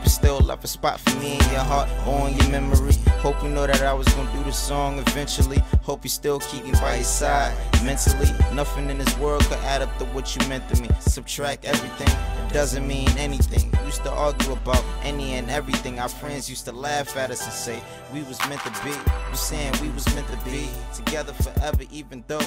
you still left a spot for me in your heart or in your memory. Hope you know that I was gonna do this song eventually. Hope you still keep me by your side mentally. Nothing in this world could add up to what you meant to me. Subtract everything, it doesn't mean anything. Used to argue about any and everything. Our friends used to laugh at us and say we was meant to be. You saying we was meant to be together forever, even though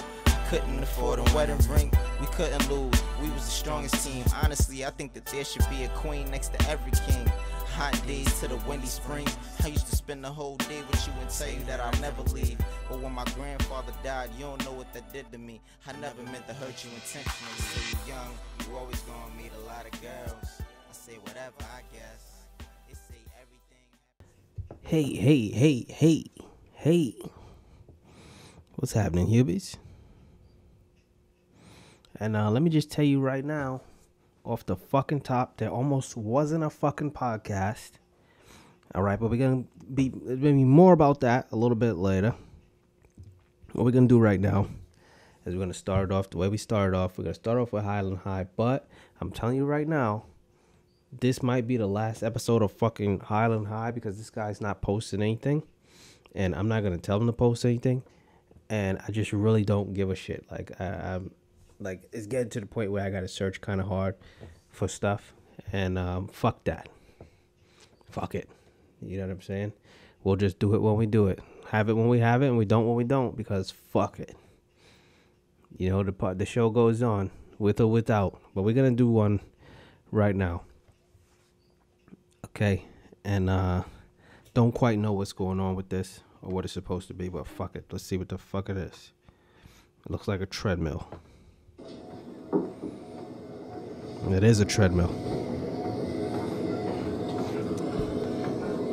couldn't afford a wedding ring, we couldn't lose. We was the strongest team. Honestly, I think that there should be a queen next to every king. Hot days to the windy springs. I used to spend the whole day with you and tell you that I'll never leave. But when my grandfather died, you don't know what that did to me. I never meant to hurt you intentionally. So you young, you always gonna meet a lot of girls. I say whatever, I guess. It say everything. Hey. What's happening, Hubies? And let me just tell you right now, off the fucking top, there almost wasn't a fucking podcast. All right, but we're going to be more about that a little bit later. What we're going to do right now is we're going to start it off the way we started off. We're going to start off with Highland High, but I'm telling you right now, this might be the last episode of fucking Highland High because this guy's not posting anything, and I'm not going to tell him to post anything, and I just really don't give a shit. I'm like, it's getting to the point where I got to search kind of hard for stuff. And fuck that. Fuck it. You know what I'm saying? We'll just do it when we do it. Have it when we have it, and we don't when we don't, because fuck it. You know, the show goes on, with or without. But we're going to do one right now. Okay? And don't quite know what's going on with this or what it's supposed to be, but fuck it. Let's see what the fuck it is. It looks like a treadmill. It is a treadmill.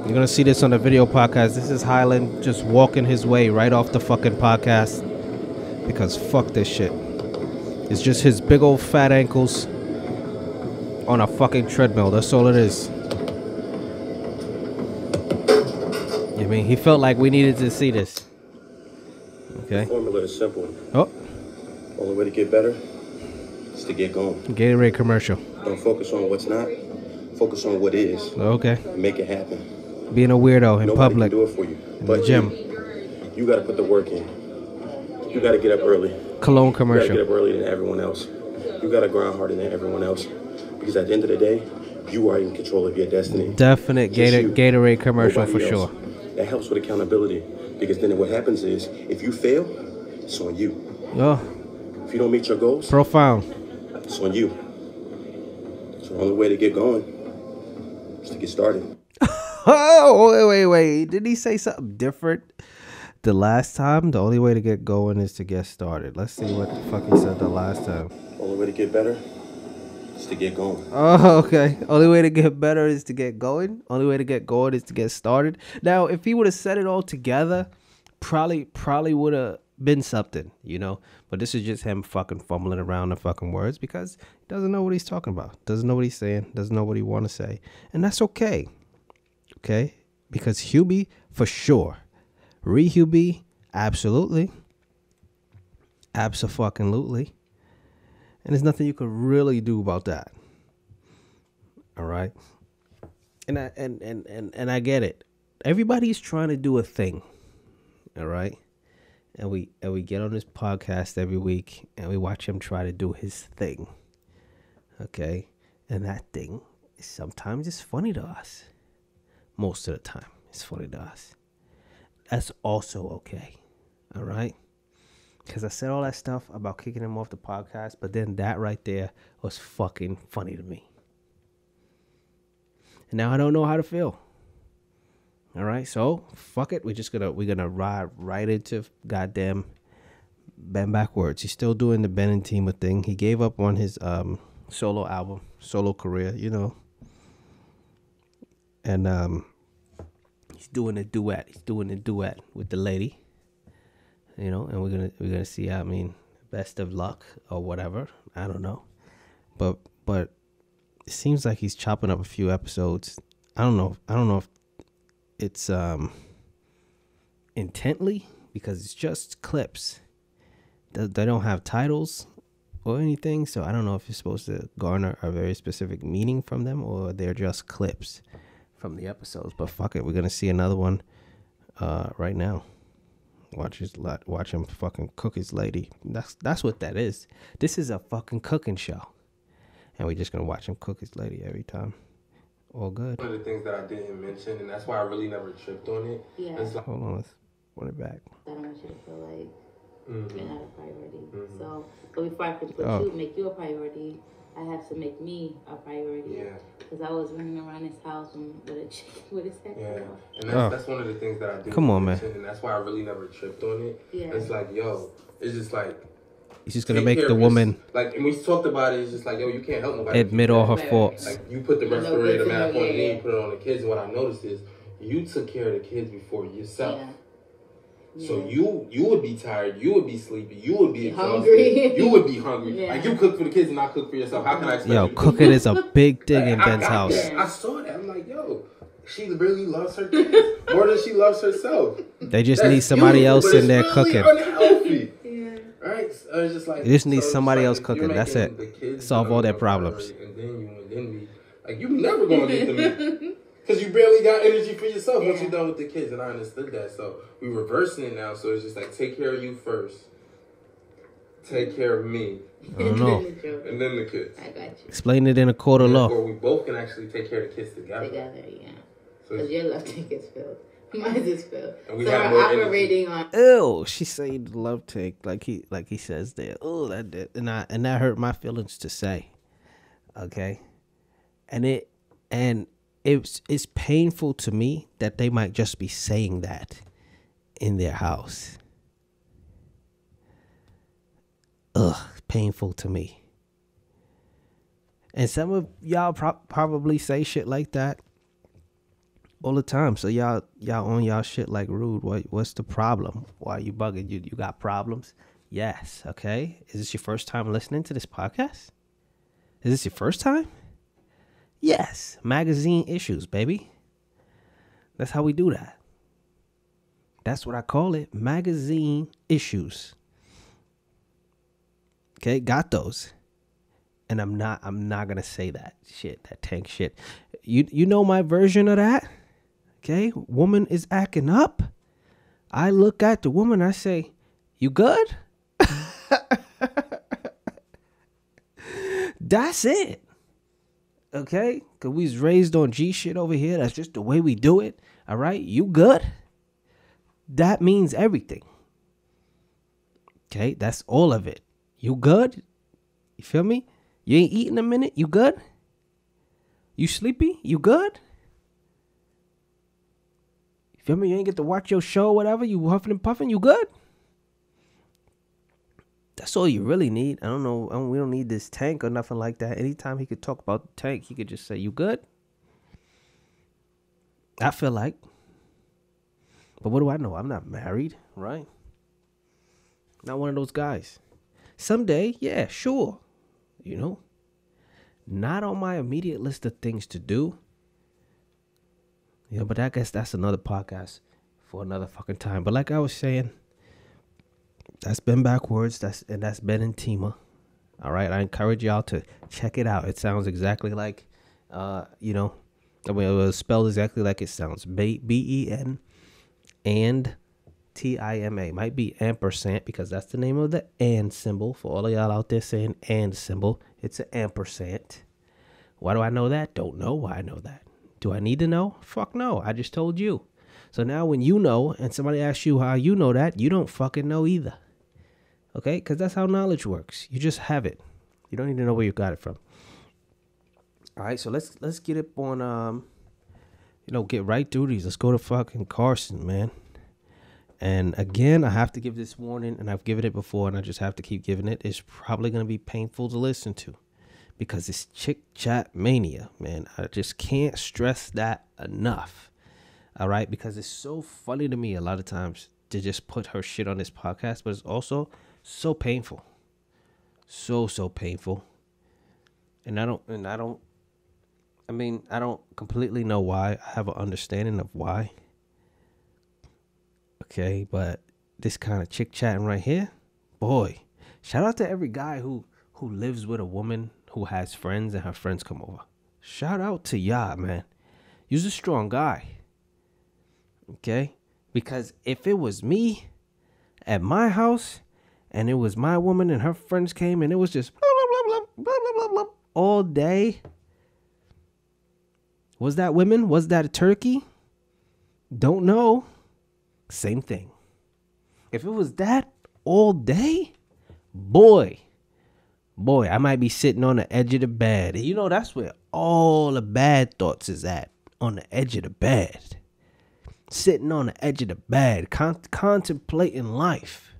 You're going to see this on the video podcast. This is Highland just walking his way right off the fucking podcast. Because fuck this shit. It's just his big old fat ankles on a fucking treadmill. That's all it is. I mean, he felt like we needed to see this. Okay. The formula is simple. Oh. Only way to get better is to get going. Gatorade commercial. Don't focus on what's not. Focus on what is. Okay. And make it happen. Being a weirdo in Nobody public. can do it for you. In But the gym. You got to put the work in. You got to get up early. Cologne You commercial. got to get up earlier than everyone else. You got to grind harder than everyone else. Because at the end of the day, you are in control of your destiny. Definite Gatorade commercial for sure. That helps with accountability. Because then what happens is, if you fail, it's on you. Oh. If you don't meet your goals, Profound. it's on you. So the only way to get going is to get started. Oh, wait. Did he say something different the last time? The only way to get going is to get started. Let's see what the fuck he said the last time. The only way to get better is to get going. Oh, okay. Only way to get better is to get going. Only way to get going is to get started. Now, if he would have said it all together, probably would have been something, you know. But this is just him fucking fumbling around the fucking words because he doesn't know what he's talking about. Doesn't know what he's saying. Doesn't know what he want to say. And that's okay. Okay? Because HuBe, for sure. RiHuBe, absolutely. Abso-fucking-lutely. And there's nothing you could really do about that. All right? And I get it. Everybody's trying to do a thing. All right? And we get on this podcast every week and we watch him try to do his thing. Okay? And that thing is sometimes it's funny to us. Most of the time, it's funny to us. That's also okay. All right? Because I said all that stuff about kicking him off the podcast, but then that right there was fucking funny to me. And now I don't know how to feel. All right? So, fuck it. We're gonna ride right into goddamn Ben Backwards. He's still doing the Ben and Tima thing. He gave up on his solo album, solo career, you know. And he's doing a duet. He's doing a duet with the lady. You know, and we're gonna see. I mean, best of luck or whatever. I don't know, but it seems like he's chopping up a few episodes. I don't know if it's intently, because it's just clips. They don't have titles or anything, so I don't know if you're supposed to garner a very specific meaning from them or they're just clips. from the episodes. But fuck it, we're gonna see another one right now. Watch him fucking cook his lady. That's what that is. This is a fucking cooking show, and we're just gonna watch him cook his lady every time. All good. One of the things that I didn't mention, and that's why I really never tripped on it. Yeah. Like, Hold on, let's run it back. I don't want you to feel like you're not a priority. Mm-hmm. So, but before I could make you a priority, I have to make me a priority. Yeah. Because I was running around his house with a chick with his head cut off. And that's one of the things that I didn't mention, and that's why I really never tripped on it. Yeah. It's like, yo, it's just like, he's just gonna make the woman like, and we talked about it. It's just like, yo, you can't help nobody admit all her faults. Like, you put the respirator mask on, and then you put it on the kids. And what I noticed is, you took care of the kids before yourself. Yeah. So you would be tired, you would be sleepy, you would be exhausted, hungry. You would be hungry. Yeah. Like, you cook for the kids and not cook for yourself. How can I expect Yo, you to cooking is a big thing in Ben's house. I saw that. I'm like, yo, she really loves her kids more than she loves herself. They just need somebody else in there cooking. Unhealthy. Right? It's just like, they just need somebody else cooking. That's it. Solve all their problems. And then you never gonna get the meat. Because you barely got energy for yourself once you're done with the kids. And I understood that. So we're reversing it now. So it's just like, take care of you first. Take care of me. I don't know. And then the kids. I got you. Explain it in a court of law. Or we both can actually take care of the kids together. Yeah. Because your love tank is filled. Mine is filled. And we so have we're more operating on. Ew, she said love take like he says there. Oh, that did, and that hurt my feelings to say. Okay, and it's painful to me that they might just be saying that in their house. Ugh, painful to me. And some of y'all probably say shit like that all the time. So y'all on y'all shit like rude. What's the problem? Why are you bugging? You got problems? Yes. Okay. Is this your first time listening to this podcast? Is this your first time? Yes. Magazine issues, baby. That's how we do that. That's what I call it. Magazine issues. Okay, got those. And I'm not gonna say that shit, that tank shit. You know my version of that? Okay, woman is acting up. I look at the woman, I say, you good? That's it. Okay? Because we was raised on G shit over here. That's just the way we do it. All right? You good? That means everything. Okay? That's all of it. You good? You feel me? You ain't eating a minute? You good? You sleepy? You good? You feel me? You ain't get to watch your show or whatever? You huffing and puffing? You good? That's all you really need. I don't know. We don't need this tank or nothing like that. Anytime he could talk about the tank, he could just say, you good? I feel like. But what do I know? I'm not married, right? Not one of those guys. Someday, yeah, sure. You know? Not on my immediate list of things to do. Yeah, but I guess that's another podcast for another fucking time. But like I was saying, that's been backwards. That's been Intima. All right. I encourage y'all to check it out. It sounds exactly like, it was spelled exactly like it sounds. BEN and TIMA. Might be ampersand because that's the name of the and symbol. For all of y'all out there saying and symbol, it's an ampersand. Why do I know that? Don't know why I know that. Do I need to know? Fuck no. I just told you. So now when you know and somebody asks you how you know that, you don't fucking know either. Okay? Because that's how knowledge works. You just have it. You don't need to know where you got it from. All right, so let's get up on, get right through these. Let's go to fucking Carson, man. And again, I have to give this warning, and I've given it before, and I just have to keep giving it. It's probably going to be painful to listen to because it's chick chat mania, man. I just can't stress that enough. All right, because it's so funny to me a lot of times to just put her shit on this podcast, but it's also so painful. So painful. And I don't completely know why. I have an understanding of why. Okay, but this kind of chick chatting right here, boy, shout out to every guy who lives with a woman who has friends and her friends come over. Shout out to y'all, man. You's a strong guy. Okay? Because if it was me at my house and it was my woman and her friends came and it was just blah, blah, blah, blah, blah, blah, blah, all day. Was that women? Was that a turkey? Don't know. Same thing. If it was that all day, boy, I might be sitting on the edge of the bed. And you know, that's where all the bad thoughts is at, on the edge of the bed. Sitting on the edge of the bed, contemplating life.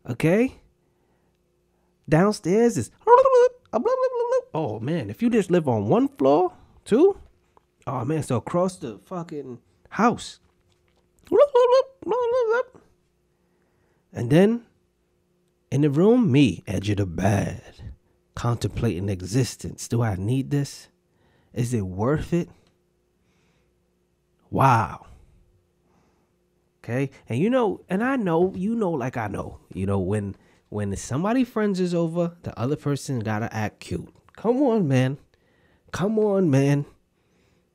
Okay? Downstairs is, oh man, if you just live on one floor, too, oh man, so across the fucking house. And then, in the room, me, edge of the bed, contemplating existence. Do I need this? Is it worth it? Wow. Okay? And you know, and I know, you know, like I know, you know, when somebody friends is over, the other person gotta act cute. Come on, man. Come on, man.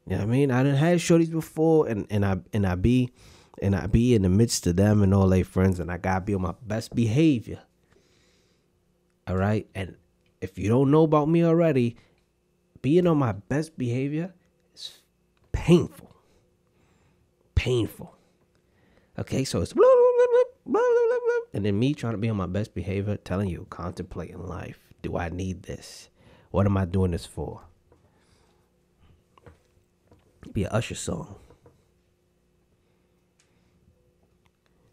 You know what I mean? I done had shorties before, and I be in the midst of them and all their friends, and I gotta be on my best behavior. All right? And if you don't know about me already, being on my best behavior is painful. Painful. Okay, so it's blah, blah, blah, blah, blah, blah, and then me trying to be on my best behavior, telling you, contemplating life. Do I need this? What am I doing this for? Be an Usher song.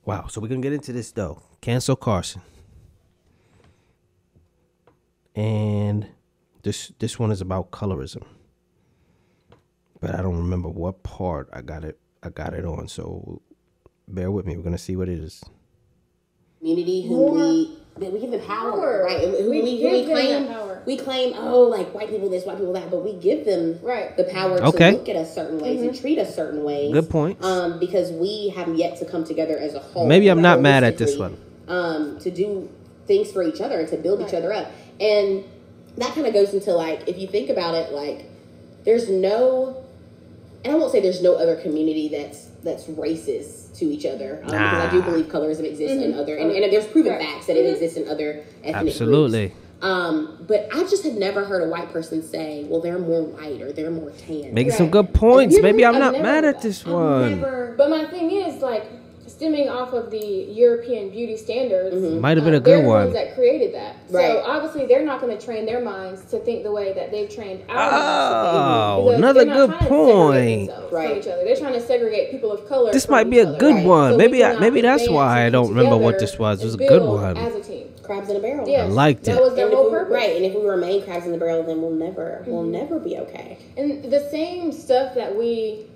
Wow, so we're going to get into this, though. Cancel Carson. And this one is about colorism. But I don't remember what part I got it on, so bear with me. We're going to see what it is. Community who we give them power, right? We claim, oh, like white people this, white people that, but we give them the power to look at us certain ways and treat us certain ways. Good point. Because we have yet to come together as a whole. Maybe I'm not mad at this one. To do things for each other and to build each other up. And that kind of goes into, like, if you think about it, like, there's no, and I won't say there's no other community that's racist to each other, because I do believe colorism exists in other, and there's proven facts that it exists in other ethnic groups. But I just have never heard a white person say, well, they're more white or they're more tan. Making some good points. Maybe I'm not mad at this one. But my thing is, like, stemming off of the European beauty standards, might have been a good one. They're the ones that created that. So obviously they're not going to train their minds to think the way that they've trained our minds to think. Another good point. From each other. They're trying to segregate people of color. This might be a good one. So maybe that's why I don't remember what this was. It was a good one. As a team. Crabs in a barrel. I liked it. That was their whole purpose. Right, and if we remain crabs in the barrel, then we'll never be okay. And the same stuff that we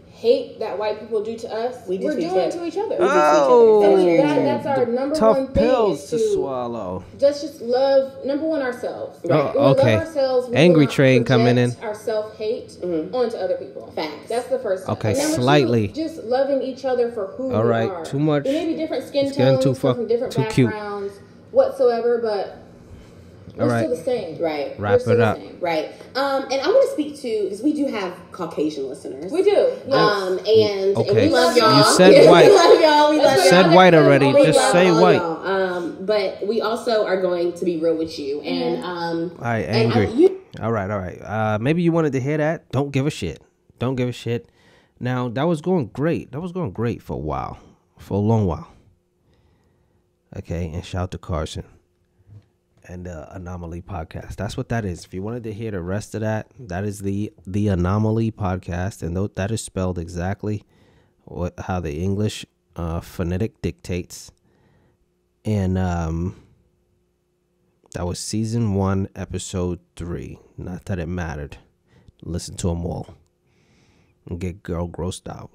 hate that white people do to us, we're doing it to each other. That's our number tough one thing. Pills to swallow. Just love, number one, ourselves. Right? When we love ourselves, we Angry train coming in. Our self-hate onto other people. Facts. That's the first step. Okay, number slightly. Two, just loving each other for who we are. All right, too much. We may be different skin tones, from different backgrounds, whatsoever, but we're still the same. Right. Wrap it up. Right. And I want to speak to, because we do have Caucasian listeners. We do. Yes. And we love y'all. You said white. We love y'all. We love y'all. Said white already. Just say white. But we also are going to be real with you. And all right, angry. All right. Maybe you wanted to hear that. Don't give a shit. Now, that was going great. For a while. For a long while. Okay, and shout out to Carson and the Anomaly Podcast. That's what that is. If you wanted to hear the rest of that, that is the Anomaly Podcast, and that is spelled exactly how the English phonetic dictates. And that was season 1, episode 3. Not that it mattered. Listen to them all and get girl grossed out.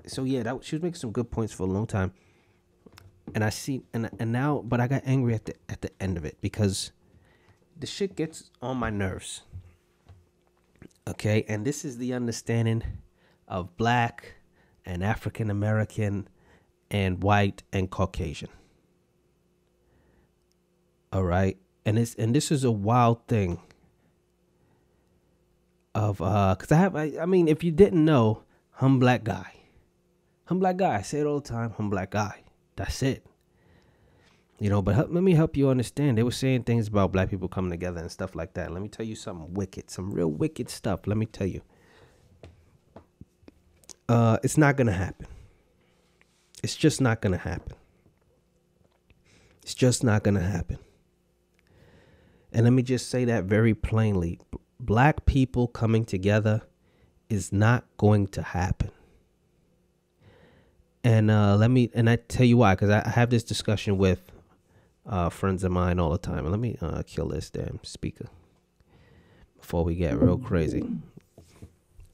So yeah, she was making some good points for a long time, and I see, and now, but I got angry at the end of it because the shit gets on my nerves. Okay, and this is the understanding of Black and African American and white and Caucasian. All right, and this is a wild thing. of because I mean, if you didn't know, I'm black guy. I'm black guy. I say it all the time. I'm black guy. That's it. You know, but let me help you understand. They were saying things about black people coming together and stuff like that. Let me tell you something wicked, some real wicked stuff. Let me tell you. It's not going to happen. It's just not going to happen. It's just not going to happen. And let me just say that very plainly. Black people coming together is not going to happen. And I tell you why, because I have this discussion with friends of mine all the time. And let me kill this damn speaker before we get real crazy.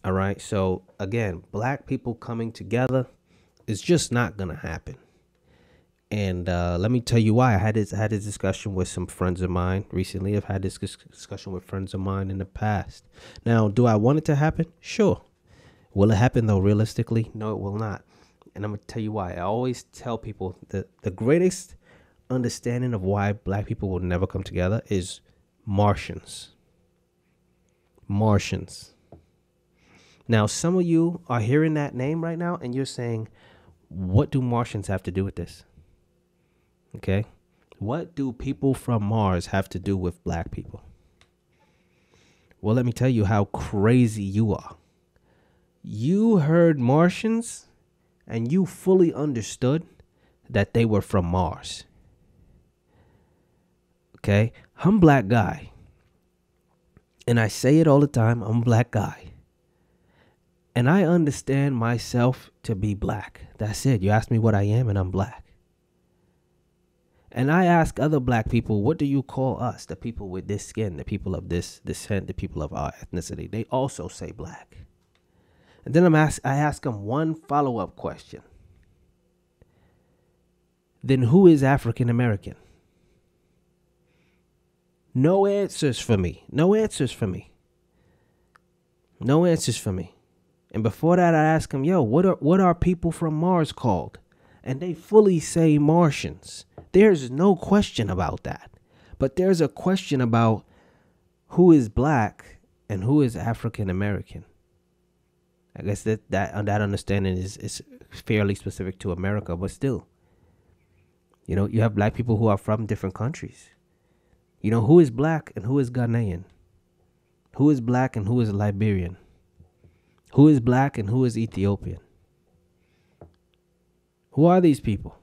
All right. So again, black people coming together is just not going to happen. And let me tell you why. I had this discussion with some friends of mine recently. I've had this discussion with friends of mine in the past. Now, do I want it to happen? Sure. Will it happen though realistically? No, it will not. And I'm going to tell you why. I always tell people that the greatest understanding of why black people will never come together is Martians. Martians. Now, some of you are hearing that name right now and you're saying, what do Martians have to do with this? Okay. What do people from Mars have to do with black people? Well, let me tell you how crazy you are. You heard Martians and you fully understood that they were from Mars. Okay. I'm black guy. And I say it all the time. I'm black guy. And I understand myself to be black. That's it. You ask me what I am and I'm black. And I ask other black people, what do you call us? The people with this skin, the people of this descent, the people of our ethnicity. They also say black. And then I ask them one follow-up question. Then who is African American? No answers for me. No answers for me. No answers for me. And before that, I ask them, yo, what are people from Mars called? And they fully say Martians. There's no question about that. But there's a question about who is black and who is African American. I guess that understanding is fairly specific to America, but still. You know, you have black people who are from different countries. You know, who is black and who is Ghanaian? Who is black and who is Liberian? Who is black and who is Ethiopian? Who are these people?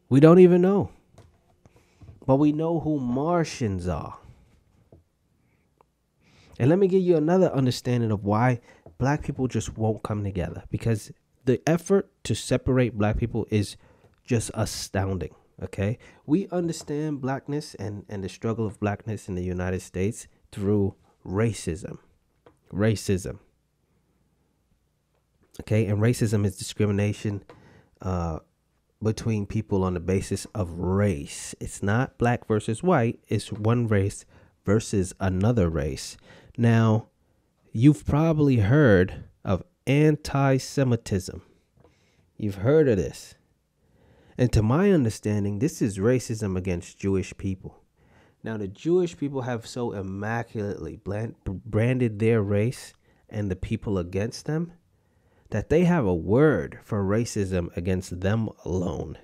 We don't even know. But we know who Martians are. And let me give you another understanding of why black people just won't come together. Because the effort to separate black people is just astounding. Okay? We understand blackness and the struggle of blackness in the United States through racism. Racism. Okay? And racism is discrimination between people on the basis of race. It's not black versus white. It's one race versus another race. Now, you've probably heard of anti-Semitism. You've heard of this. And to my understanding, this is racism against Jewish people. Now, the Jewish people have so immaculately branded their race and the people against them that they have a word for racism against them alone.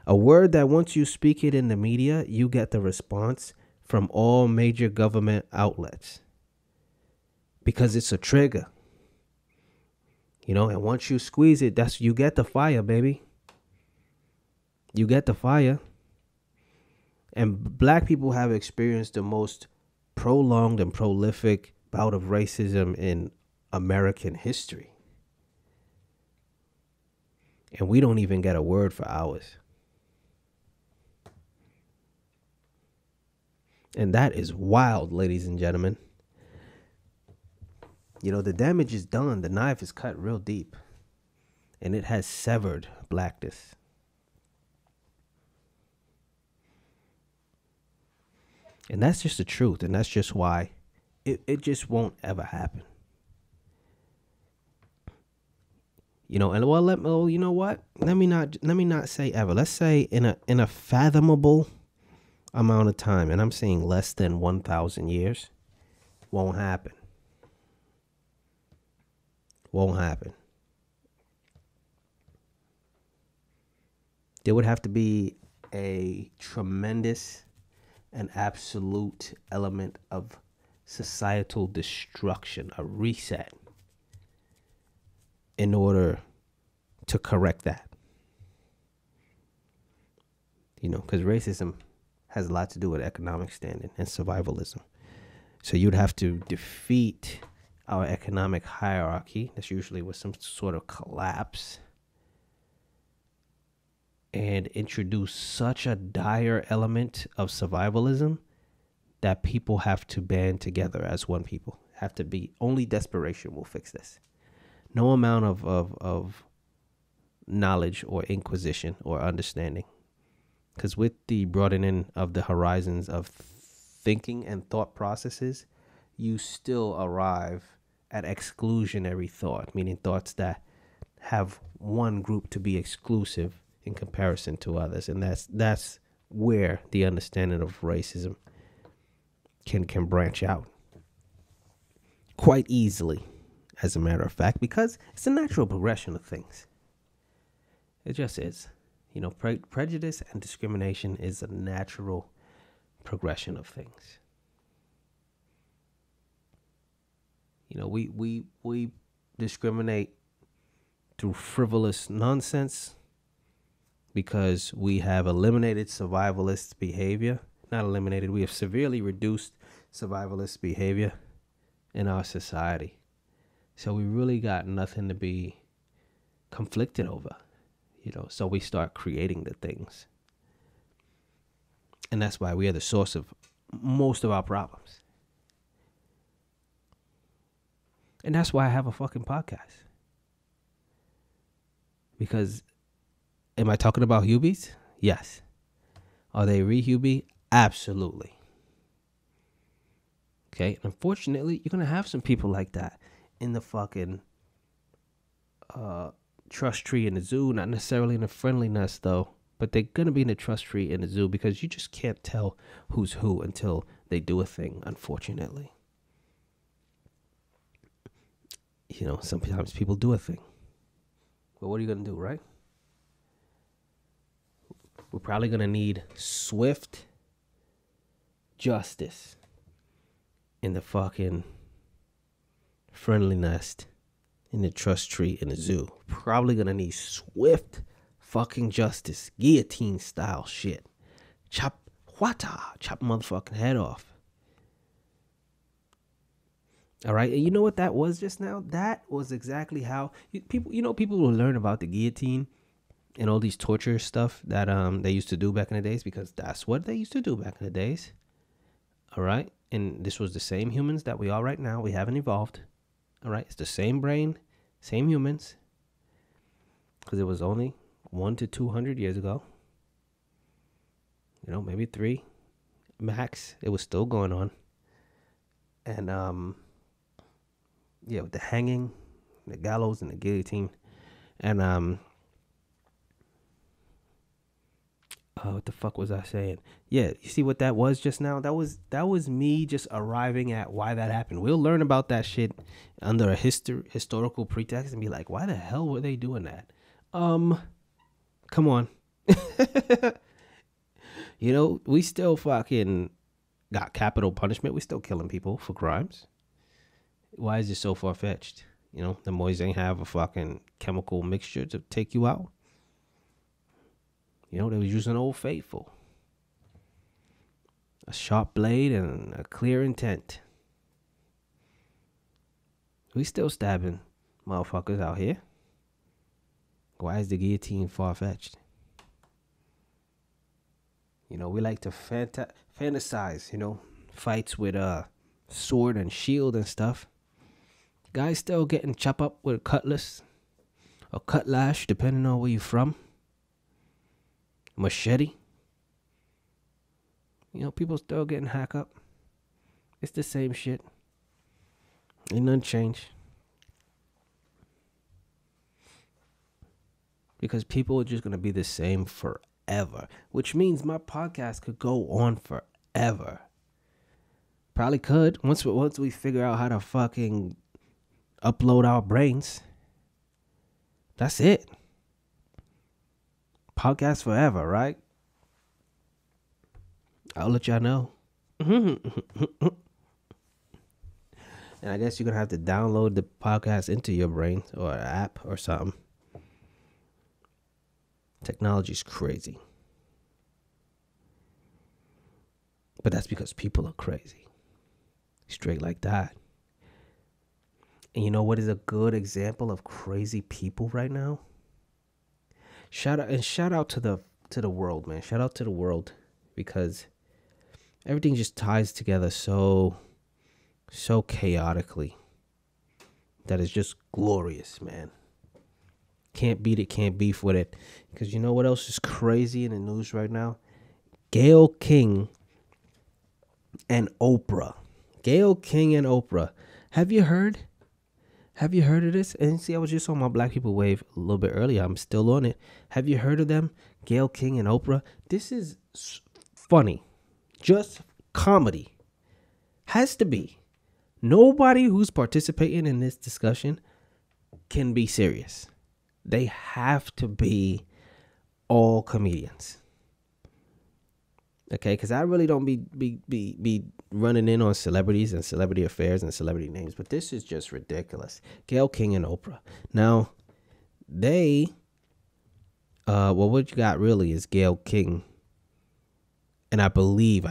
A word that once you speak it in the media, you get the response from all major government outlets. Because it's a trigger. You know, and once you squeeze it, you get the fire, baby. You get the fire. And black people have experienced the most prolonged and prolific bout of racism in American history. And we don't even get a word for ours. And that is wild, ladies and gentlemen. You know, the damage is done. The knife is cut real deep. And it has severed blackness. And that's just the truth. And that's just why it just won't ever happen. You know, and you know what? Let me not say ever. Let's say in a fathomable amount of time, and I'm saying less than 1,000 years. Won't happen. Won't happen. There would have to be a tremendous and absolute element of societal destruction, a reset, in order to correct that. You know, because racism has a lot to do with economic standing and survivalism. So you'd have to defeat our economic hierarchy. That's usually with some sort of collapse. And introduce such a dire element of survivalism that people have to band together as one people. Have to be, only desperation will fix this. No amount of knowledge or inquisition or understanding. Because with the broadening of the horizons of thinking and thought processes, you still arrive at exclusionary thought, meaning thoughts that have one group to be exclusive in comparison to others. And that's where the understanding of racism can branch out quite easily, as a matter of fact, because it's a natural progression of things. It just is. You know, prejudice and discrimination is a natural progression of things. You know, we discriminate through frivolous nonsense because we have eliminated survivalist behavior. Not eliminated, we have severely reduced survivalist behavior in our society. So we really got nothing to be conflicted over. You know, so we start creating the things. And that's why we are the source of most of our problems. And that's why I have a fucking podcast. Because, am I talking about HuBes? Yes. Are they RiHuBe? Absolutely. Okay, unfortunately, you're going to have some people like that in the fucking trust tree in the zoo, not necessarily in the friendliness though, but they're going to be in the trust tree in the zoo because you just can't tell who's who until they do a thing, unfortunately. You know, sometimes people do a thing. But what are you going to do, right? We're probably going to need swift justice in the fucking friendly nest, in the trust tree in the zoo. Probably gonna need swift fucking justice, guillotine style shit. Chop motherfucking head off. All right, and you know what that was just now? That was exactly how people will learn about the guillotine and all these torture stuff that they used to do back in the days, because that's what they used to do back in the days. All right, and this was the same humans that we are right now. We haven't evolved. All right, it's the same brain, same humans, because it was only 100 to 200 years ago. You know, maybe 3 max. It was still going on. And yeah, with the hanging, the gallows, and the guillotine, and what the fuck was I saying? Yeah, you see what that was just now? That was me just arriving at why that happened. We'll learn about that shit under a historical pretext and be like, why the hell were they doing that? Come on. You know, we still fucking got capital punishment. We still killing people for crimes. Why is it so far-fetched? You know, the boys ain't have a fucking chemical mixture to take you out. You know, they was using Old Faithful. A sharp blade and a clear intent. We still stabbing motherfuckers out here. Why is the guillotine far-fetched? You know, we like to fantasize, you know, fights with sword and shield and stuff. Guys still getting chopped up with a cutlass or cutlash, depending on where you're from. Machete. You know, people still getting hacked up. It's the same shit. Ain't nothing changed. Because people are just going to be the same forever. Which means my podcast could go on forever. Probably could. Once we figure out how to fucking upload our brains. That's it. Podcast forever, right? I'll let y'all know. And I guess you're going to have to download the podcast into your brain or an app or something. Technology's crazy. But that's because people are crazy. Straight like that. And you know what is a good example of crazy people right now? Shout out to the world, man. Shout out to the world, because everything just ties together so chaotically that is just glorious, man. Can't beat it, can't beef with it. Because you know what else is crazy in the news right now? Gayle King and Oprah. Gayle King and Oprah. Have you heard of this? And see, I was just on my Black People Wave a little bit earlier. I'm still on it. Have you heard of them? Gayle King and Oprah. This is funny. Just comedy. Has to be. Nobody who's participating in this discussion can be serious. They have to be all comedians. Okay, because I really don't be running in on celebrities and celebrity affairs and celebrity names, but this is just ridiculous. Gayle King and Oprah. Now, they, what you got really is Gayle King, and I believe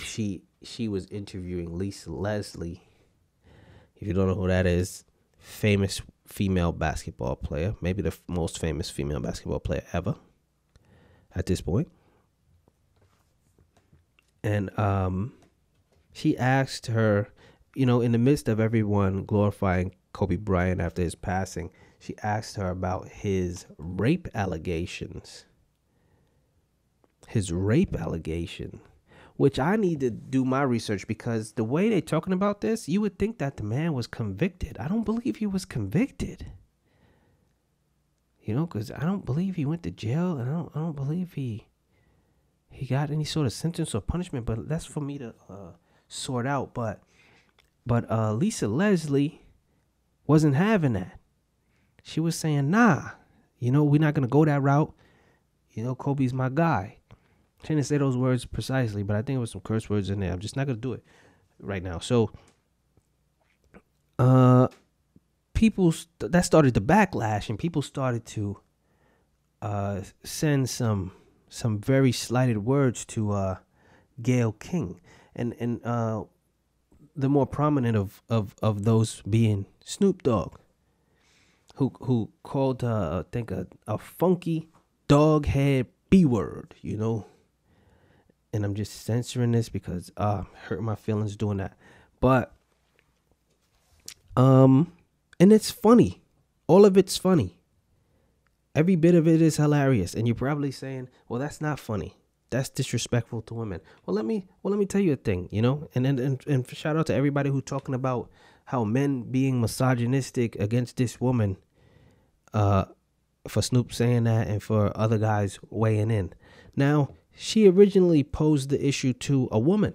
she was interviewing Lisa Leslie. If you don't know who that is, famous female basketball player, maybe the most famous female basketball player ever at this point. And she asked her, you know, in the midst of everyone glorifying Kobe Bryant after his passing, she asked her about his rape allegations. Which I need to do my research, because the way they're talking about this, you would think that the man was convicted. I don't believe he was convicted. You know, because I don't believe he went to jail, and I don't believe he got any sort of sentence or punishment, but that's for me to sort out. But Lisa Leslie wasn't having that. She was saying, nah, you know, we're not going to go that route. You know, Kobe's my guy. She didn't say those words precisely, but I think it was some curse words in there. I'm just not going to do it right now. So people, that started the backlash, and people started to send some very slighted words to Gayle King, and the more prominent of those being Snoop Dogg, who called I think a funky dog head B word, you know. And I'm just censoring this because hurt my feelings doing that, but and it's funny, all of it's funny. Every bit of it is hilarious. And you're probably saying, well, that's not funny. That's disrespectful to women. Well, let me tell you a thing, you know, and shout out to everybody who's talking about how men being misogynistic against this woman, for Snoop saying that and for other guys weighing in. Now, she originally posed the issue to a woman,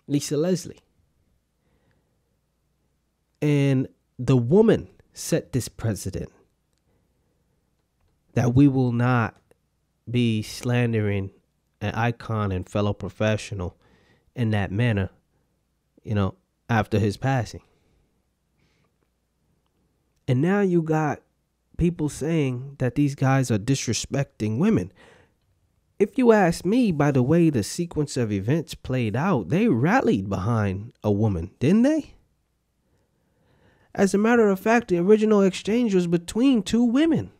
Lisa Leslie. And the woman set this precedent that we will not be slandering an icon and fellow professional in that manner, you know, after his passing. And now you got people saying that these guys are disrespecting women. If you ask me, by the way the sequence of events played out, they rallied behind a woman, didn't they? As a matter of fact, the original exchange was between two women.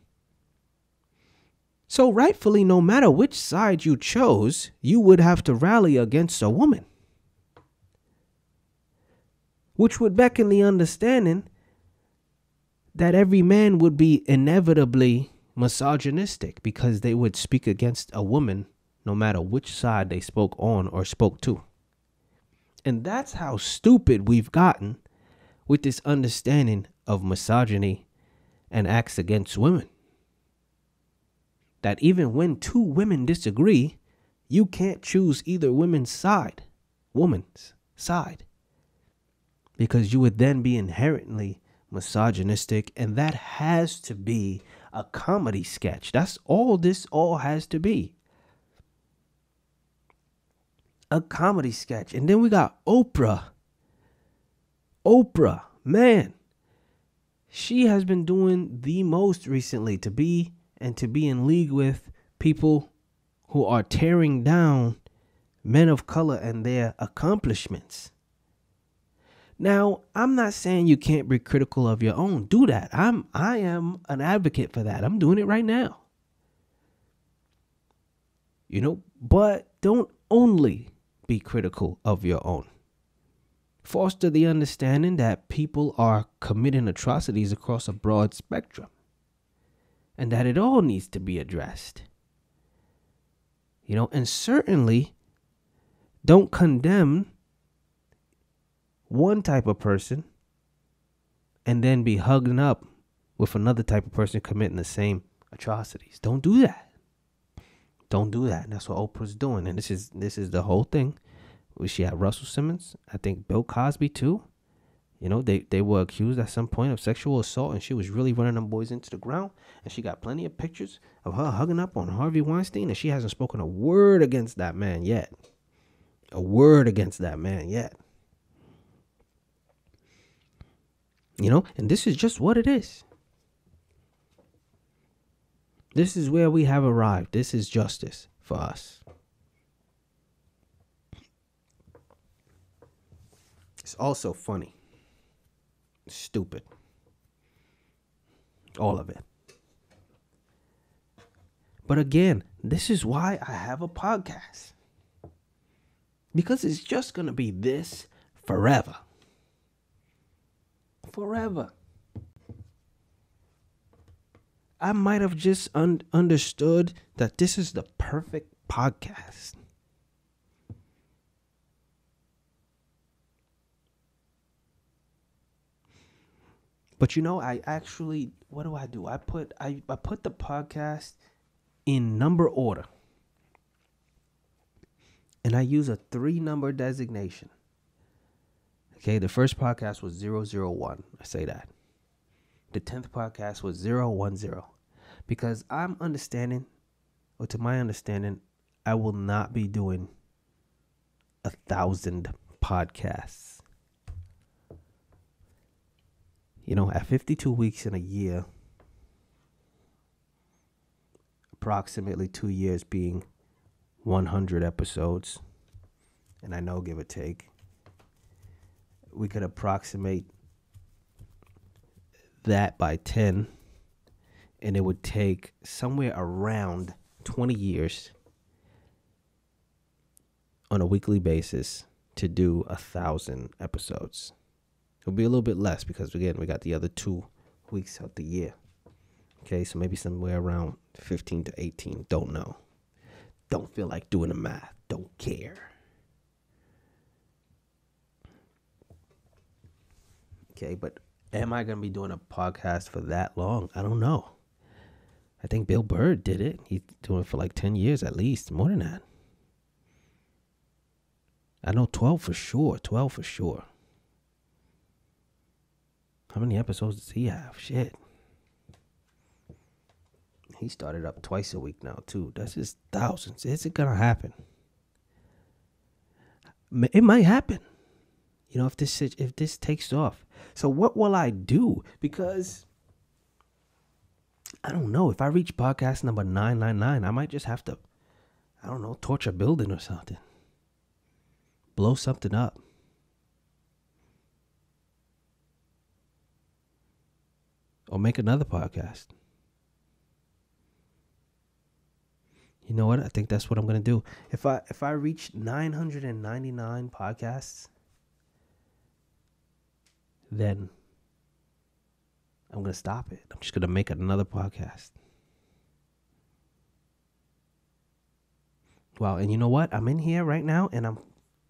So rightfully, no matter which side you chose, you would have to rally against a woman. Which would beckon the understanding that every man would be inevitably misogynistic, because they would speak against a woman no matter which side they spoke on or spoke to. And that's how stupid we've gotten with this understanding of misogyny and acts against women. That even when two women disagree, you can't choose either woman's side. Woman's side. Because you would then be inherently misogynistic, and that has to be a comedy sketch. That's all this all has to be. A comedy sketch. And then we got Oprah. Oprah, man. She has been doing the most recently to be in league with people who are tearing down men of color and their accomplishments. Now, I'm not saying you can't be critical of your own. Do that. I am an advocate for that. I'm doing it right now. You know, but don't only be critical of your own. Foster the understanding that people are committing atrocities across a broad spectrum, and that it all needs to be addressed. You know, and certainly don't condemn one type of person and then be hugging up with another type of person committing the same atrocities. Don't do that. Don't do that. And that's what Oprah's doing. And this is the whole thing. She had Russell Simmons. I think Bill Cosby too. You know, they were accused at some point of sexual assault, and she was really running them boys into the ground. And she got plenty of pictures of her hugging up on Harvey Weinstein, and she hasn't spoken a word against that man yet. A word against that man yet. You know, and this is just what it is. This is where we have arrived. This is justice for us. It's also funny. Stupid. All of it. But again, this is why I have a podcast. Because it's just going to be this forever. Forever. I might have just understood that this is the perfect podcast. But you know, I actually, what do? I put the podcast in number order. And I use a 3-number designation. Okay, the first podcast was 001. I say that. The 10th podcast was 010. Because I'm understanding, or to my understanding, I will not be doing 1,000 podcasts. You know, at 52 weeks in a year, approximately 2 years being 100 episodes, and I know give or take, we could approximate that by 10, and it would take somewhere around 20 years on a weekly basis to do 1,000 episodes. It'll be a little bit less because, again, we got the other 2 weeks of the year. Okay, so maybe somewhere around 15 to 18. Don't know. Don't feel like doing the math. Don't care. Okay, but am I going to be doing a podcast for that long? I don't know. I think Bill Burr did it. He's doing it for like 10 years at least. More than that. I know 12 for sure. 12 for sure. How many episodes does he have? Shit. He started up twice a week now, too. That's just thousands. Is it going to happen? It might happen. You know, if this takes off. So what will I do? Because I don't know. If I reach podcast number 999, I might just have to, I don't know, torch a building or something. Blow something up. Or make another podcast. You know what? I think that's what I'm going to do. If I reach 999 podcasts, then I'm going to stop it. I'm just going to make another podcast. Wow, and you know what? I'm in here right now, and I'm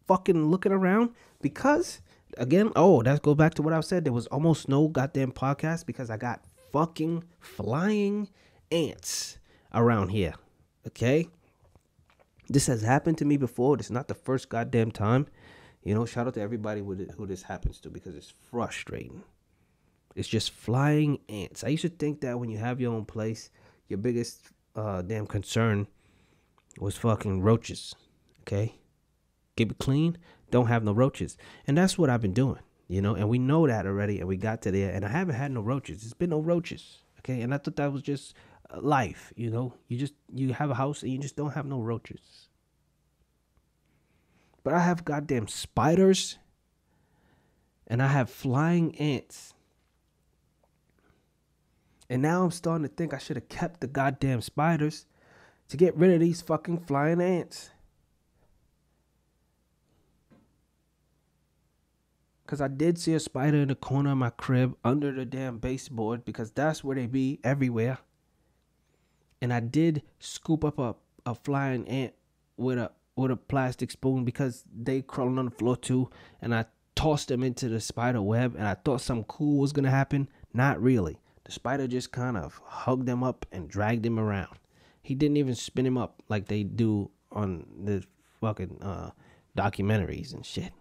fucking looking around because, again, that goes back to what I said. There was almost no goddamn podcast because I got fucking flying ants around here. Okay? This has happened to me before. This is not the first goddamn time. You know, shout out to everybody who this happens to, because it's frustrating. It's just flying ants. I used to think that when you have your own place, your biggest damn concern was fucking roaches. Okay? Keep it clean. Don't have no roaches. And that's what I've been doing, you know, and we know that already, and we got to there, and I haven't had no roaches. There's been no roaches. Okay? And I thought that was just life, you know. You have a house and you just don't have no roaches. But I have goddamn spiders, and I have flying ants. And now I'm starting to think I should have kept the goddamn spiders to get rid of these fucking flying ants. Because I did see a spider in the corner of my crib under the damn baseboard, because that's where they be everywhere. And I did scoop up a flying ant with a plastic spoon, because they crawling on the floor too. And I tossed them into the spider web, and I thought something cool was going to happen. Not really. The spider just kind of hugged him up and dragged him around. He didn't even spin him up like they do on the fucking documentaries and shit.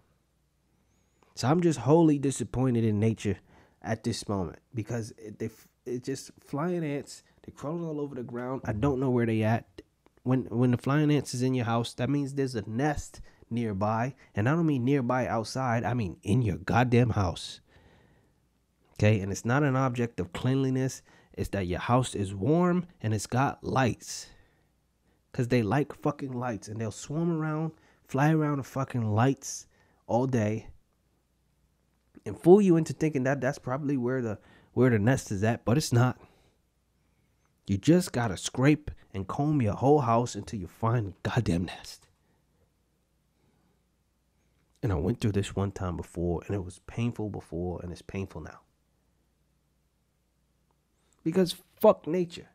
So I'm just wholly disappointed in nature at this moment, because it just flying ants. They're crawling all over the ground. I don't know where they at. When the flying ants is in your house, that means there's a nest nearby. And I don't mean nearby outside. I mean in your goddamn house. Okay? And it's not an object of cleanliness. It's that your house is warm and it's got lights. Because they like fucking lights. And they'll swarm around, fly around the fucking lights all day, and fool you into thinking that that's probably where the nest is at. But it's not. You just gotta scrape and comb your whole house until you find a goddamn nest. And I went through this one time before, and it was painful before, and it's painful now. Because fuck nature.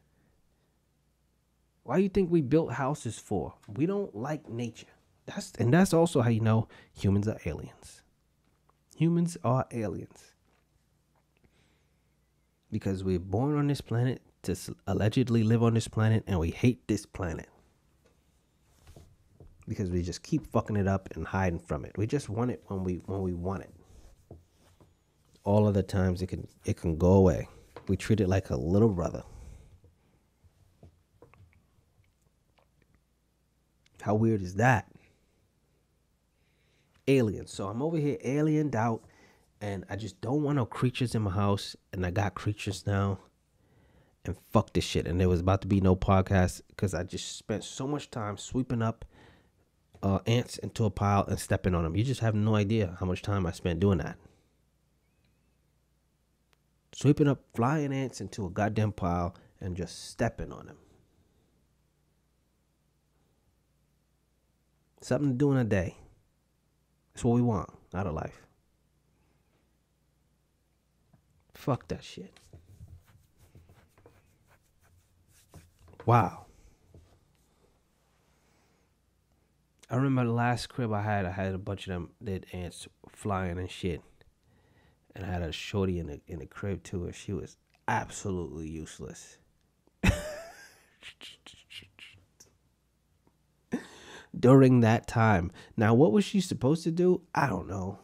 Why do you think we built houses for? We don't like nature. That's also how you know humans are aliens. Humans are aliens. Because we're born on this planet to allegedly live on this planet, and we hate this planet because we just keep fucking it up and hiding from it. We just want it when we want it. All other times it can go away. We treat it like a little brother. How weird is that? Aliens. So I'm over here aliened out, and I just don't want no creatures in my house, and I got creatures now. And fuck this shit. And there was about to be no podcast because I just spent so much time sweeping up ants into a pile and stepping on them. You just have no idea how much time I spent doing that. Sweeping up flying ants into a goddamn pile and just stepping on them. Something to do in a day. That's what we want out of life. Fuck that shit. Wow. I remember the last crib I had a bunch of them dead ants flying and shit. And I had a shorty in the crib too, and she was absolutely useless. During that time. Now, what was she supposed to do? I don't know.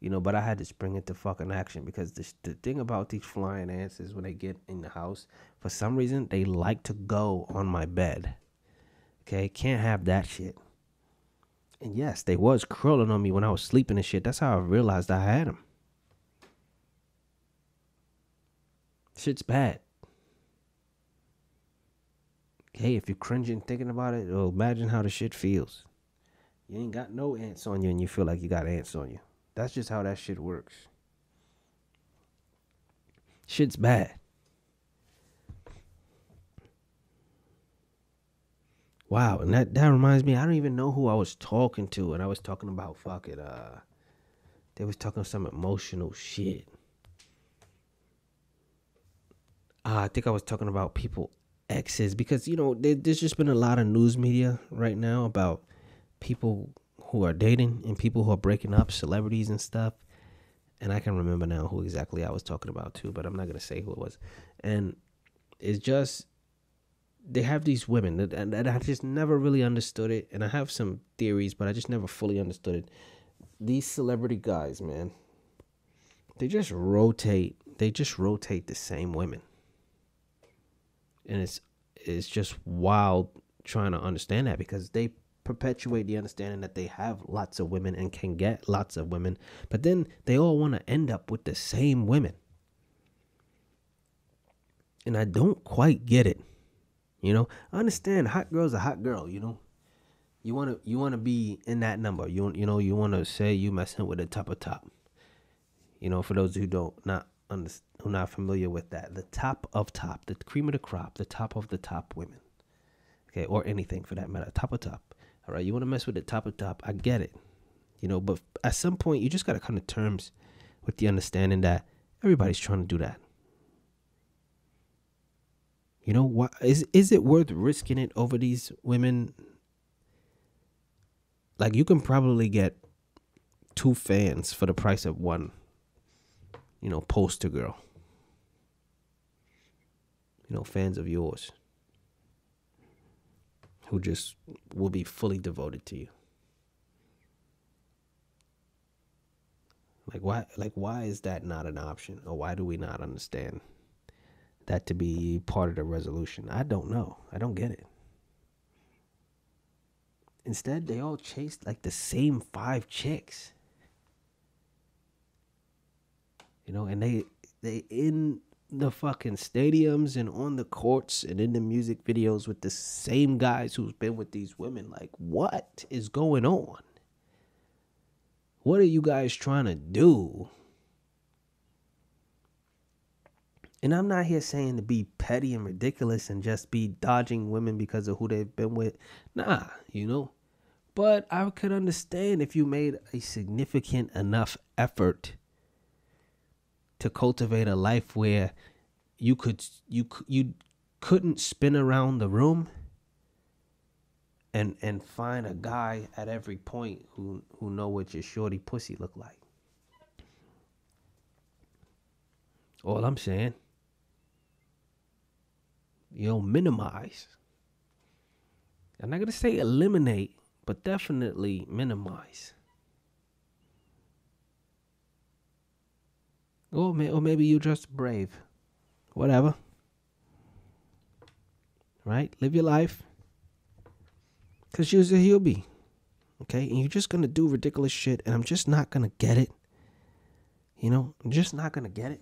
You know, but I had to spring into fucking action, because the thing about these flying ants is when they get in the house, for some reason, they like to go on my bed. Okay? Can't have that shit. And yes, they was crawling on me when I was sleeping and shit. That's how I realized I had them. Shit's bad. Hey, if you're cringing thinking about it, well, imagine how the shit feels. You ain't got no ants on you and you feel like you got ants on you. That's just how that shit works. Shit's bad. Wow, and that reminds me, I don't even know who I was talking to, and I was talking about fucking, they was talking some emotional shit. I think I was talking about people, exes, because, you know, there's just been a lot of news media right now about people who are dating and people who are breaking up, celebrities and stuff. And I can remember now who exactly I was talking about too, but I'm not going to say who it was. And it's just they have these women and I just never really understood it. And I have some theories, but I just never fully understood it. These celebrity guys, man, they just rotate the same women. And it's just wild trying to understand that, because they perpetuate the understanding that they have lots of women and can get lots of women, but then they all want to end up with the same women. And I don't quite get it. I understand hot girl's a hot girl, You want to be in that number. You want to say you messing with the top of top. For those who who not familiar with that, the top of top, the cream of the crop, the top of the top women. Okay, or anything for that matter, top of top. All right, you want to mess with the top of top. I get it. But at some point you just got to come to terms with the understanding that everybody's trying to do that. Why is it worth risking it over these women? Like, you can probably get 2 fans for the price of one, poster girl. Fans of yours who just will be fully devoted to you. Why is that not an option? Or why do we not understand that to be part of the resolution? I don't know. I don't get it. Instead, they all chased like the same 5 chicks. And they in the fucking stadiums and on the courts and in the music videos with the same guys who's been with these women. Like, what is going on? What are you guys trying to do? And I'm not here saying to be petty and ridiculous and just be dodging women because of who they've been with. Nah, But I could understand if you made a significant enough effort to cultivate a life where you couldn't spin around the room and find a guy at every point who know what your shorty pussy look like. All I'm saying, minimize. I'm not gonna say eliminate, but definitely minimize. Or maybe you're just brave. Whatever. Right? Live your life. Because Youza HuBe. Okay? And you're just going to do ridiculous shit. And I'm just not going to get it. I'm just not going to get it.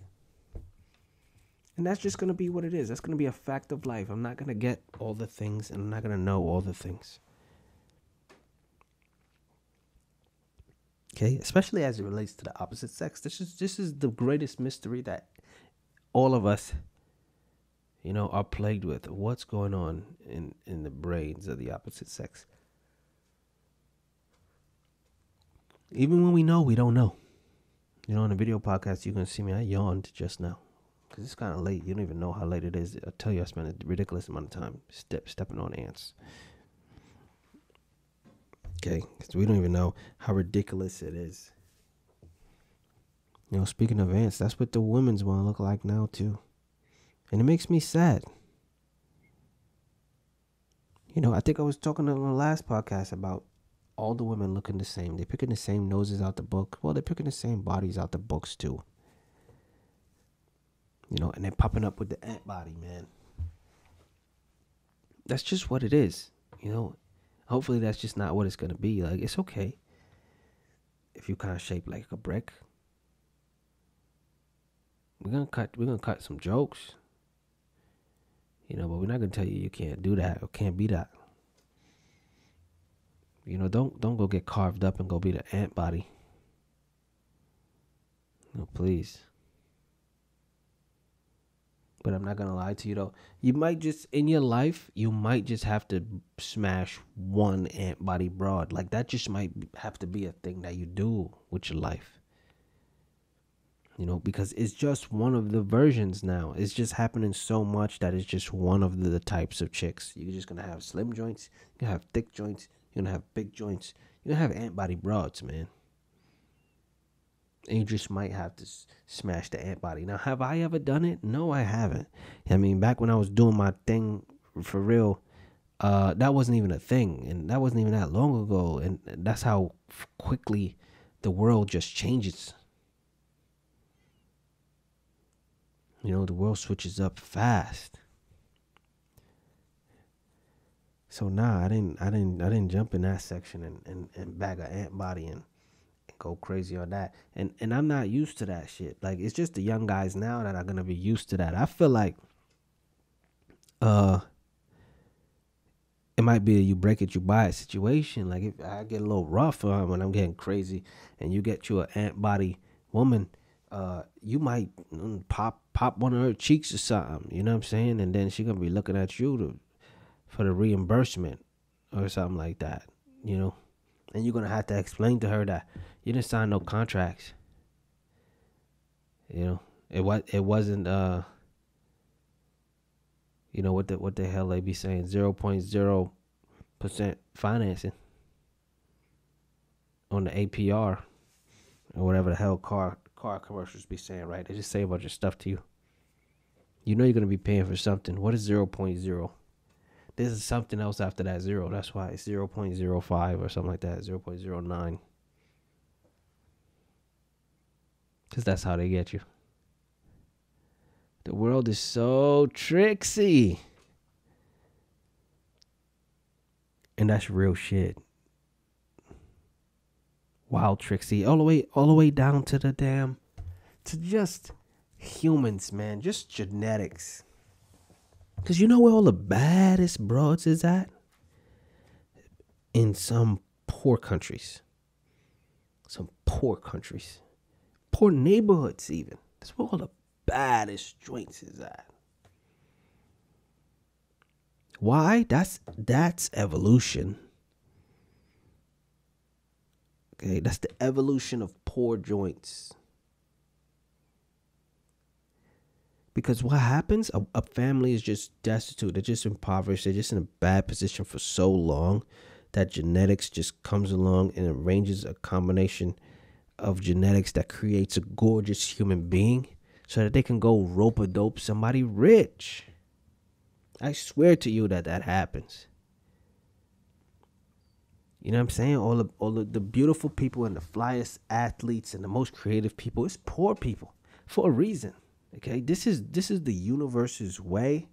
And that's just going to be what it is. That's going to be a fact of life. I'm not going to get all the things. And I'm not going to know all the things. Okay, especially as it relates to the opposite sex. This is the greatest mystery that all of us, are plagued with. What's going on in the brains of the opposite sex? Even when we know, we don't know. In a video podcast, you're going to see me. I yawned just now because it's kind of late. You don't even know how late it is. I tell you, I spent a ridiculous amount of time stepping on ants. Okay, because we don't even know how ridiculous it is. Speaking of ants, that's what the women's want to look like now too. And it makes me sad. I think I was talking on the last podcast about all the women looking the same. They're picking the same noses out the book. Well, they're picking the same bodies out the books too. And they're popping up with the ant body, man. That's just what it is, Hopefully that's just not what it's going to be. Like, it's okay if you kind of shape like a brick. We're going to cut some jokes. But we're not going to tell you can't do that or can't be that. Don't go get carved up and go be the ant body. No, please. But I'm not going to lie to you, though. You might just, in your life, have to smash one ant body broad. Like, that just might have to be a thing that you do with your life. Because it's just one of the versions now. It's just happening so much that it's just one of the types of chicks. You're just going to have slim joints. You're going to have thick joints. You're going to have big joints. You're going to have ant body broads, man. And you just might have to smash the ant body. Now, have I ever done it? No, I haven't. Back when I was doing my thing for real, that wasn't even a thing, and that wasn't even that long ago, and that's how quickly the world just changes. You know, the world switches up fast. So nah, I didn't jump in that section and bag an ant body and go crazy on that. And I'm not used to that shit. Like, it's just the young guys now that are gonna be used to that. I feel like it might be a you break it, you buy it situation. Like, if I get a little rough when I'm getting crazy and you get you an ant body woman, you might pop one of her cheeks or something, you know what I'm saying? And then she gonna be looking at you for the reimbursement or something like that, you know? And you're gonna have to explain to her that you didn't sign no contracts. You know, it wasn't you know, what the hell they be saying, 0.0% financing on the APR or whatever the hell car commercials be saying, right? They just say a bunch of stuff to you. You know you're gonna be paying for something. What is 0.0? There's something else after that zero. That's why it's 0.05 or something like that, 0.09. Because that's how they get you. The world is so tricksy. And that's real shit. Wild tricksy. All the way down to to just humans, man. Just genetics. Because you know where all the baddest broads is at? In some poor countries. Poor neighborhoods even. That's where all the baddest joints is at. Why? That's evolution. Okay, that's the evolution of poor joints. Because what happens, a family is just destitute. They're just impoverished. They're just in a bad position for so long that genetics just comes along and arranges a combination of genetics that creates a gorgeous human being so that they can go rope-a-dope somebody rich. I swear to you that happens. You know what I'm saying? All of the beautiful people and the flyest athletes and the most creative people, it's poor people for a reason. Okay, this is the universe's way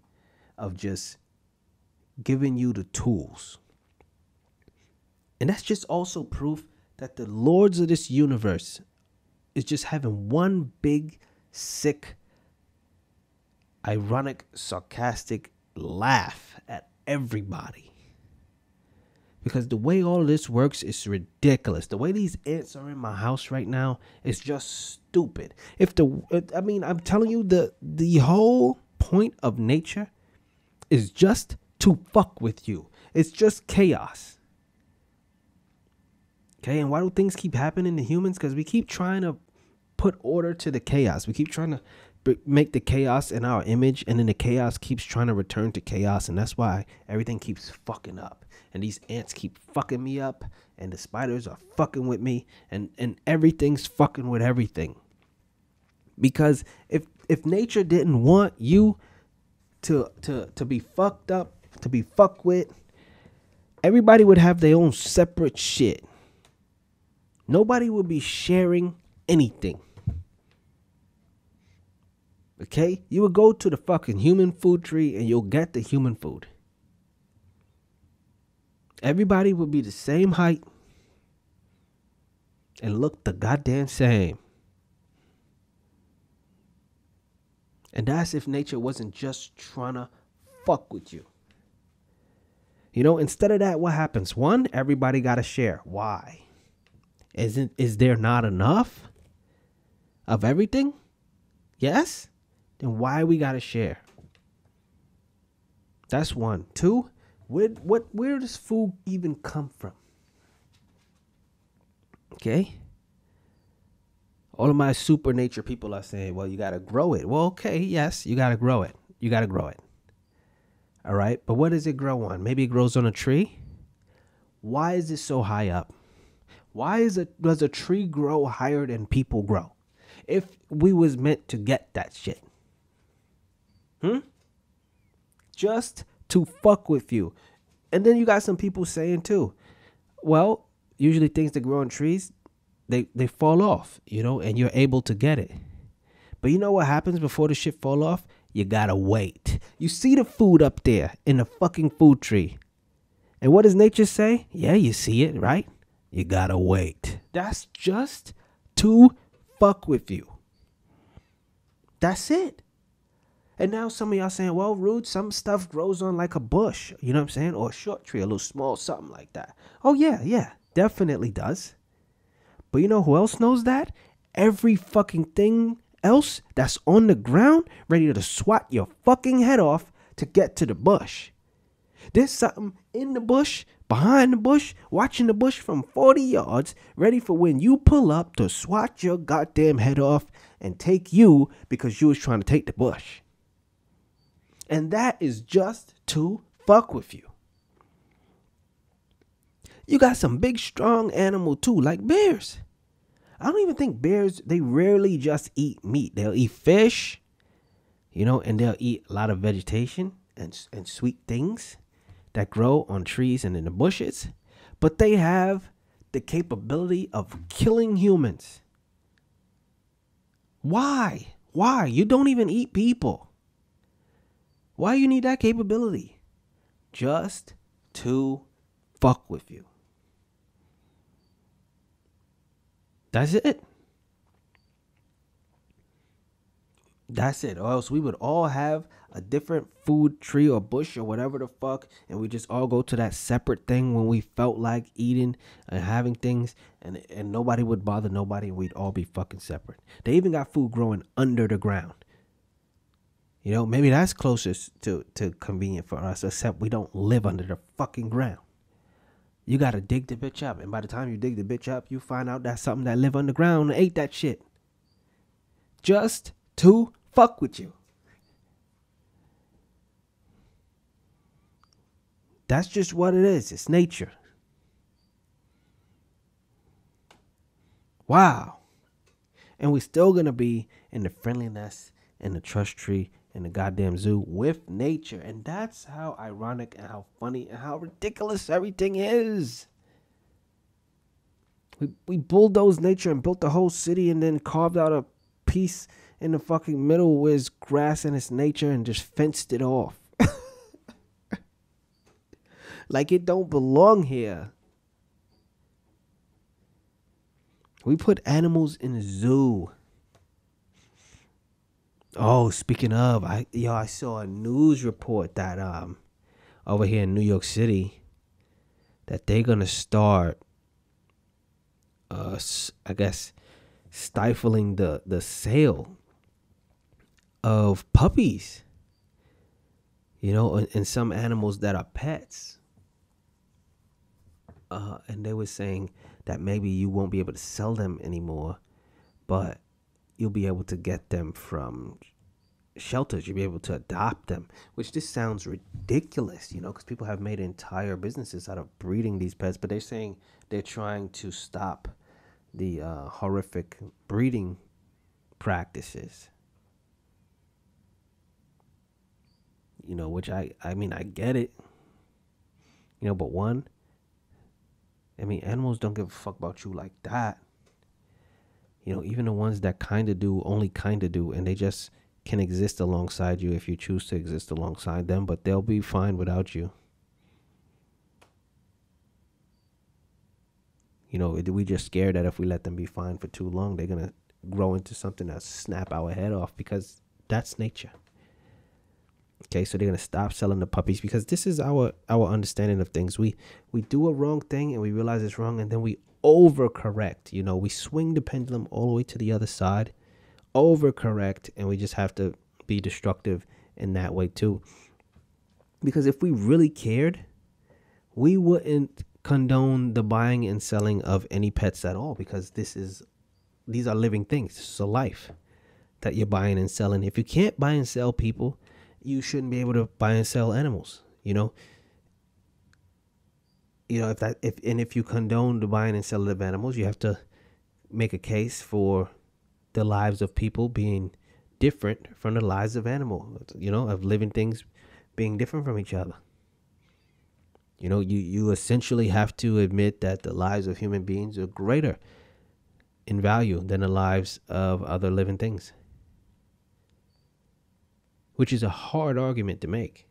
of just giving you the tools. And that's just also proof that the lords of this universe is just having one big, sick, ironic, sarcastic laugh at everybody. Because the way all of this works is ridiculous. The way these ants are in my house right now is just stupid. I'm telling you, the whole point of nature is just to fuck with you. It's just chaos. Okay, and why do things keep happening to humans? Because we keep trying to put order to the chaos. We keep trying to make the chaos in our image, and then the chaos keeps trying to return to chaos, and that's why everything keeps fucking up. And these ants keep fucking me up, and the spiders are fucking with me, and everything's fucking with everything. Because if nature didn't want you to be fucked up, to be fucked with, everybody would have their own separate shit. Nobody would be sharing anything. Okay? You would go to the fucking human food tree and you'll get the human food. Everybody would be the same height and look the goddamn same. And that's if nature wasn't just trying to fuck with you. You know, instead of that, what happens? One, everybody got to share. Why? Is there not enough of everything? Yes? Then why we got to share? That's one. Two, where does food even come from? Okay? All of my super nature people are saying, well, you got to grow it. Well, okay, yes, you got to grow it. You got to grow it. All right? But what does it grow on? Maybe it grows on a tree? Why is it so high up? Why does a tree grow higher than people grow? If we was meant to get that shit. Just to fuck with you. And then you got some people saying too, well, usually things that grow on trees, they fall off, you know, and you're able to get it. But you know what happens before the shit fall off? You gotta wait. You see the food up there in the fucking food tree. And what does nature say? Yeah, you see it, right? You gotta wait. That's just to fuck with you. That's it. And now some of y'all saying, well, Rude, some stuff grows on like a bush. You know what I'm saying? Or a short tree, a little small, something like that. Oh, yeah, definitely does. But you know who else knows that? Every fucking thing else that's on the ground ready to swat your fucking head off to get to the bush. There's something in the bush, behind the bush, watching the bush from 40 yards, ready for when you pull up to swat your goddamn head off and take you because you was trying to take the bush. And that is just to fuck with you. You got some big, strong animal too, like bears. I don't even think bears, they rarely just eat meat. They'll eat fish, you know, and they'll eat a lot of vegetation and sweet things that grow on trees and in the bushes. But they have the capability of killing humans. Why? Why? You don't even eat people. Why you need that capability? Just to fuck with you. That's it. That's it. Or else we would all have a different food tree or bush or whatever the fuck, and we just all go to that separate thing when we felt like eating and having things, and nobody would bother nobody, and we'd all be fucking separate. They even got food growing under the ground. You know, maybe that's closest to convenient for us, except we don't live under the fucking ground. You got to dig the bitch up. And by the time you dig the bitch up, you find out that's something that live underground and ate that shit. Just to fuck with you. That's just what it is. It's nature. Wow. And we still going to be in the friendliness and the trust tree in the goddamn zoo with nature. And that's how ironic and how funny and how ridiculous everything is. We bulldozed nature and built the whole city and then carved out a piece in the fucking middle where it's grass and it's nature and just fenced it off. Like it don't belong here. We put animals in a zoo. Oh, speaking of, I saw a news report that over here in New York City that they're gonna start I guess stifling the sale of puppies. You know, and some animals that are pets. And they were saying that maybe you won't be able to sell them anymore, but you'll be able to get them from shelters. You'll be able to adopt them, which just sounds ridiculous, you know, because people have made entire businesses out of breeding these pets, but they're saying they're trying to stop the horrific breeding practices. You know, which I mean, I get it, you know, but one, I mean, animals don't give a fuck about you like that. You know, even the ones that only kind of do, and they just can exist alongside you if you choose to exist alongside them, but they'll be fine without you. You know, we just scared that if we let them be fine for too long, they're going to grow into something that snap our head off, because that's nature. Okay, so they're going to stop selling the puppies because this is our understanding of things. We do a wrong thing and we realize it's wrong, and then we overcorrect. You know, we swing the pendulum all the way to the other side, overcorrect, and we just have to be destructive in that way too. Because if we really cared, we wouldn't condone the buying and selling of any pets at all, because these are living things. This is a life that you're buying and selling. If you can't buy and sell people, you shouldn't be able to buy and sell animals. You know, if you condone the buying and selling of animals, you have to make a case for the lives of people being different from the lives of animals, you know, of living things being different from each other. You know, you essentially have to admit that the lives of human beings are greater in value than the lives of other living things, which is a hard argument to make.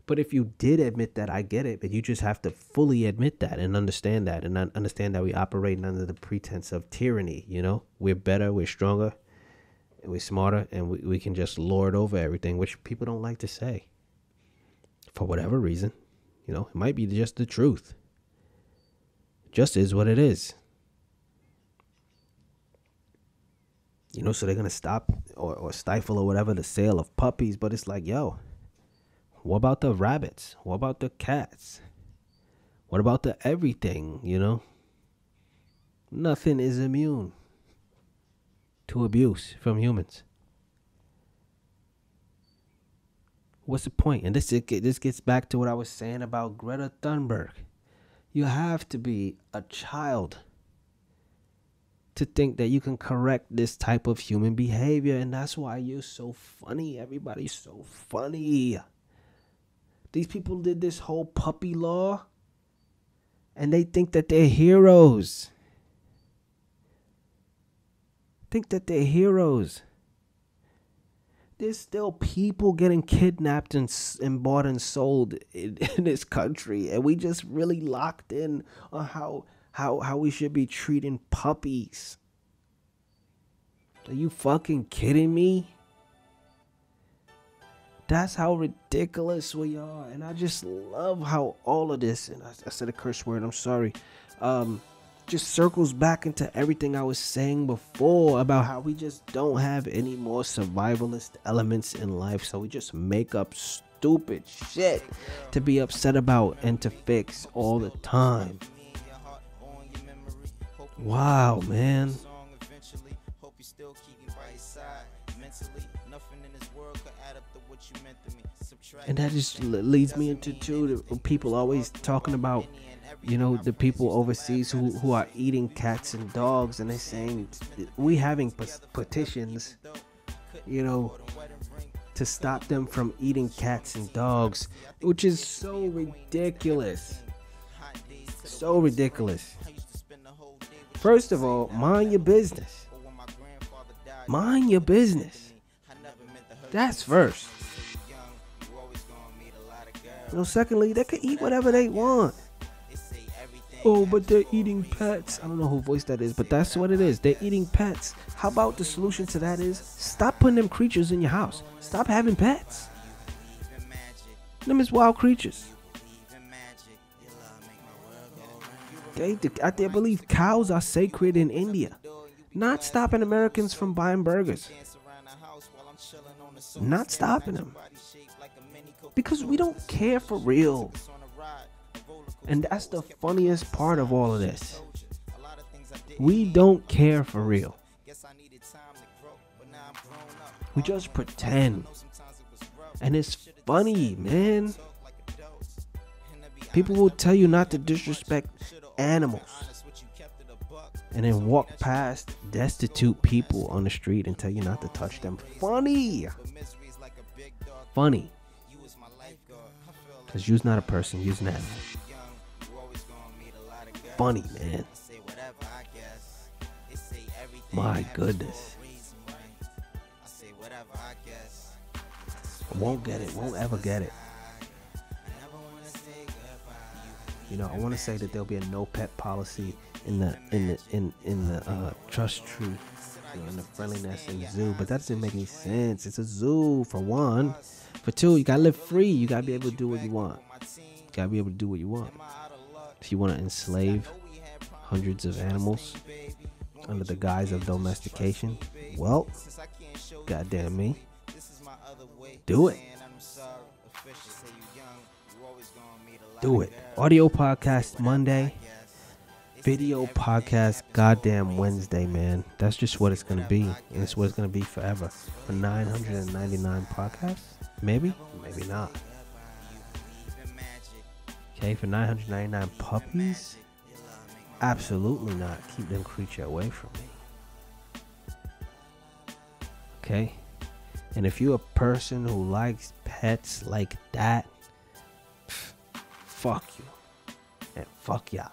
But if you did admit that, I get it, but you just have to fully admit that and understand that we operate under the pretense of tyranny. You know, we're better, we're stronger, and we're smarter, and we can just lord over everything, which people don't like to say for whatever reason. You know, it might be just the truth. Just is what it is. You know, so they're going to stop or stifle or whatever the sale of puppies, but it's like, yo, what about the rabbits? What about the cats? What about the everything, you know? Nothing is immune to abuse from humans. What's the point? And this gets back to what I was saying about Greta Thunberg. You have to be a child to think that you can correct this type of human behavior. And that's why you're so funny. Everybody's so funny. These people did this whole puppy law, and they think that they're heroes. There's still people getting kidnapped and bought and sold in this country, and we just really locked in on how we should be treating puppies. Are you fucking kidding me? That's how ridiculous we are. And I just love how all of this, and I said a curse word, I'm sorry, just circles back into everything I was saying before about how we just don't have any more survivalist elements in life. So we just make up stupid shit to be upset about and to fix all the time. Wow, man. And that just leads me into people always talking about, you know, the people overseas who are eating cats and dogs, and they're saying we having petitions, you know, to stop them from eating cats and dogs, which is so ridiculous. So ridiculous. First of all, mind your business. Mind your business. That's first. You know, secondly, they can eat whatever they want. Oh, but they're eating pets. I don't know who voice that is, but that's what it is. They're eating pets. How about the solution to that is stop putting them creatures in your house. Stop having pets. Them is wild creatures. I believe cows are sacred in India. Not stopping Americans from buying burgers. Not stopping them. Because we don't care for real. And that's the funniest part of all of this. We don't care for real. We just pretend. And it's funny, man. People will tell you not to disrespect animals, and then walk past destitute people on the street and tell you not to touch them. Funny. Because you's not a person, you's an animal. Funny, man. My goodness. Won't get it, won't ever get it. You know, I want to say that there'll be a no pet policy in the trust tree, you know, in the friendliness in the zoo, but that doesn't make any sense. It's a zoo, for one. For two, you gotta live free. You gotta be able to do what you want. If you want to enslave hundreds of animals under the guise of domestication, well, goddamn me, do it. Do it. Audio podcast Monday. Video podcast goddamn Wednesday, man. That's just what it's going to be. And it's what it's going to be forever. For 999 podcasts? Maybe? Maybe not. Okay, for 999 puppies? Absolutely not. Keep them creature away from me. Okay? And if you're a person who likes pets like that, fuck you. And fuck y'all.